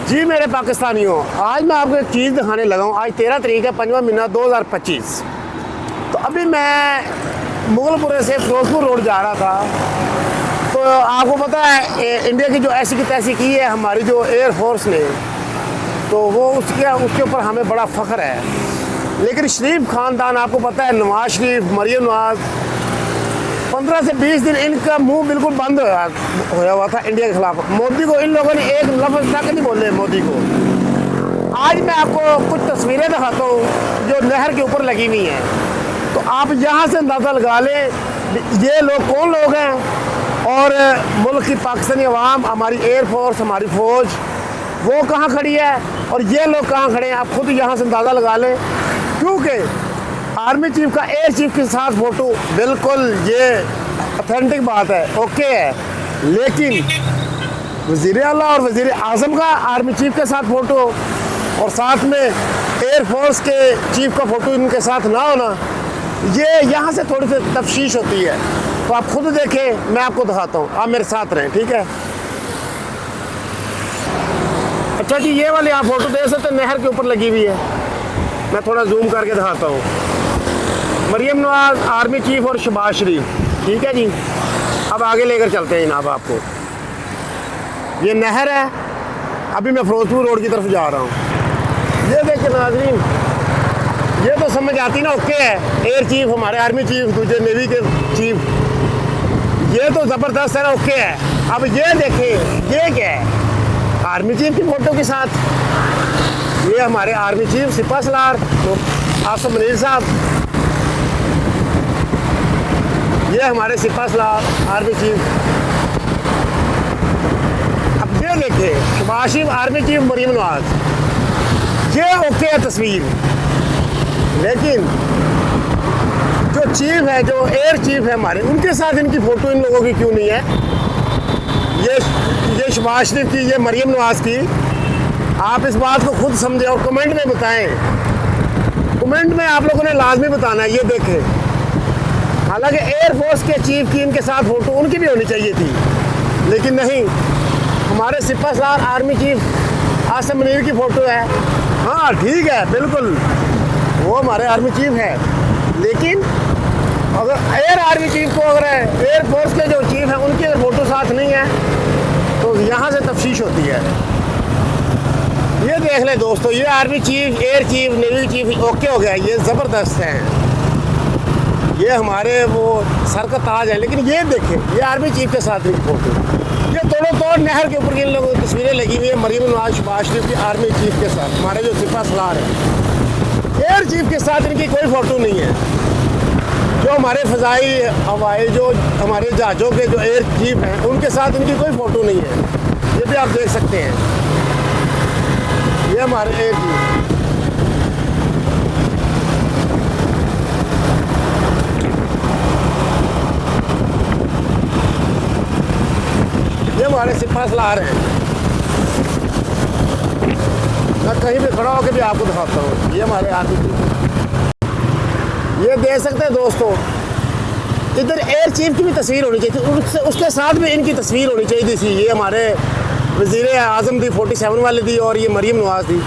जी मेरे पाकिस्तानियों, आज मैं आपको एक चीज़ दिखाने लगा हूँ। आज 13 तारीख है, 5वां महीना 2025। तो अभी मैं मुगलपुरे से फिरोजपुर रोड जा रहा था। तो आपको पता है इंडिया की जो ऐसी की तैसी की है हमारी जो एयरफोर्स ने, तो वो उसके ऊपर हमें बड़ा फ़ख्र है। लेकिन शरीफ ख़ानदान, आपको पता है नवाज शरीफ, मरीम नवाज, 15 से 20 दिन इनका मुंह बिल्कुल बंद होया हुआ था इंडिया के खिलाफ। मोदी को इन लोगों ने एक लफ्ज़ तक नहीं बोले मोदी को। आज मैं आपको कुछ तस्वीरें दिखाता हूँ जो नहर के ऊपर लगी हुई हैं। तो आप यहाँ से अंदाज़ा लगा लें ये लोग कौन लोग हैं और मुल्क की पाकिस्तानी अवाम, हमारी एयरफोर्स, हमारी फ़ौज वो कहाँ खड़ी है और ये लोग कहाँ खड़े हैं। आप खुद यहाँ से अंदाज़ा लगा लें, क्योंकि आर्मी चीफ का एयर चीफ के साथ फ़ोटो बिल्कुल ये ऑथेंटिक बात है, ओके है। लेकिन वज़ीर आला और वज़ीर आज़म का आर्मी चीफ के साथ फ़ोटो और साथ में एयरफोर्स के चीफ का फ़ोटो इनके साथ ना होना, ये यहाँ से थोड़ी सी तफ्शीश होती है। तो आप खुद देखें, मैं आपको दिखाता हूँ, आप मेरे साथ रहें, ठीक है। अच्छा जी, ये वाली आप फ़ोटो देख सकते हैं, नहर के ऊपर लगी हुई है। मैं थोड़ा जूम करके दिखाता हूँ। मरीम नवाज, आर्मी चीफ और शहबाज शरीफ, ठीक है जी। अब आगे लेकर चलते हैं जनाब आपको। ये नहर है, अभी मैं फिरोजपुर रोड की तरफ जा रहा हूँ। ये देखिए नाज़रीन, ये तो समझ आती ना, ओके है। एयर चीफ हमारे आर्मी चीफ, दूसरे नेवी के चीफ, ये तो ज़बरदस्त है ना, ओके है। अब ये देखें, ये क्या है, आर्मी चीफ की फ़ोटो के साथ ये हमारे आर्मी चीफ सिपा सलार तो आसिम मुनीर साहब, ये हमारे सिपा सलार आर्मी चीफ। अब ये देखिए शहबाज शरीफ, आर्मी चीफ मरीम नवाज, ये ओके है तस्वीर। लेकिन जो चीफ है, जो एयर चीफ है हमारे, उनके साथ इनकी फ़ोटो इन लोगों की क्यों नहीं है। ये शहबाज शरीफ की, ये मरीम नवाज की। आप इस बात को खुद समझें और कमेंट में बताएं। कमेंट में आप लोगों ने लाजमी बताना है। ये देखें, हालांकि एयरफोर्स के चीफ की इनके साथ फ़ोटो उनकी भी होनी चाहिए थी, लेकिन नहीं, हमारे सिपा सलार आर्मी चीफ आसिम मुनीर की फ़ोटो है। हाँ ठीक है, बिल्कुल वो हमारे आर्मी चीफ है, लेकिन अगर एयर आर्मी चीफ को, अगर एयरफोर्स के जो चीफ हैं उनकी अगर फ़ोटो साथ नहीं है तो यहाँ से तफ्शीश होती है। ये देख लें दोस्तों, ये army chief, air chief, navy chief okay हो गया, ये ज़बरदस्त हैं, ये हमारे वो सर का ताज है। लेकिन ये देखें, ये आर्मी चीफ के साथ भी फ़ोटो, ये तोड़ो तोड़ नहर के ऊपर इन लोगों की तस्वीरें लगी हुई है मरीम नवाज, शहबाज शरीफ की आर्मी चीफ के साथ। हमारे जो सिपा सलार है, एयर चीफ के साथ इनकी कोई फ़ोटो नहीं है। जो हमारे फ़ज़ाई हवाई, जो हमारे जहाज़ों के जो एयर चीफ हैं, उनके साथ इनकी कोई फ़ोटो नहीं है। ये भी आप देख सकते हैं, ये हमारे एयर चीफ। ये हमारे सिपा सलार हैं। मैं कहीं भी खड़ा होकर भी आपको दिखाता हूँ, ये हमारे आर्मी चीफ। ये देख सकते हैं दोस्तों, इधर एयर चीफ की भी तस्वीर होनी चाहिए थी, उसके साथ भी इनकी तस्वीर होनी चाहिए थी। ये हमारे वज़ीर आज़म थी 47 वाली थी और ये मरीम नवाज थी।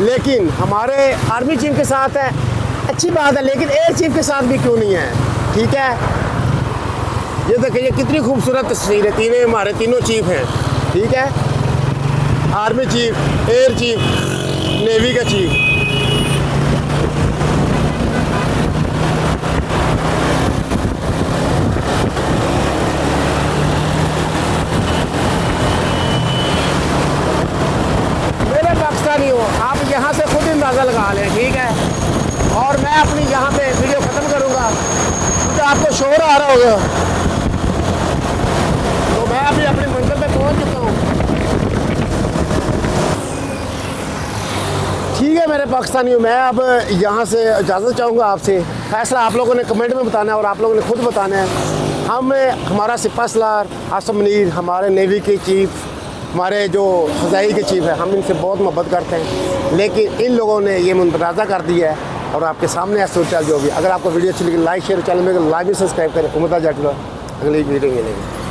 लेकिन हमारे आर्मी चीफ के साथ है, अच्छी बात है, लेकिन एयर चीफ के साथ भी क्यों नहीं है, ठीक है। ये देखिए, ये कितनी खूबसूरत तस्वीर है, तीनों हमारे तीनों चीफ हैं, ठीक है। Army chief, air chief, navy का चीफ। आप यहाँ से खुद अंदाज़ा लगा लें, ठीक है। और मैं अपनी यहाँ पे वीडियो ख़त्म करूँगा क्योंकि आपको शोर आ रहा होगा। तो मैं अभी अपनी मंजिल पे पहुँच चुका हूँ, ठीक है मेरे पाकिस्तानियों। मैं अब यहाँ से इजाज़त चाहूँगा आपसे। फैसला आप लोगों ने कमेंट में बताना है और आप लोगों ने खुद बताना है। हमारा सिपा सलार आसिम मुनीर, हमारे नेवी के चीफ, हमारे जो फ़ज़ाई के चीफ है, हम इनसे बहुत मोहब्बत करते हैं, लेकिन इन लोगों ने ये मुंतज़ा कर दिया है और आपके सामने है सोचा जो भी। अगर आपको वीडियो अच्छी लगी, लाइक शेयर, चैनल में लाइक भी सब्सक्राइब करें। उम्मीद है अगली वीडियो मिलेगी।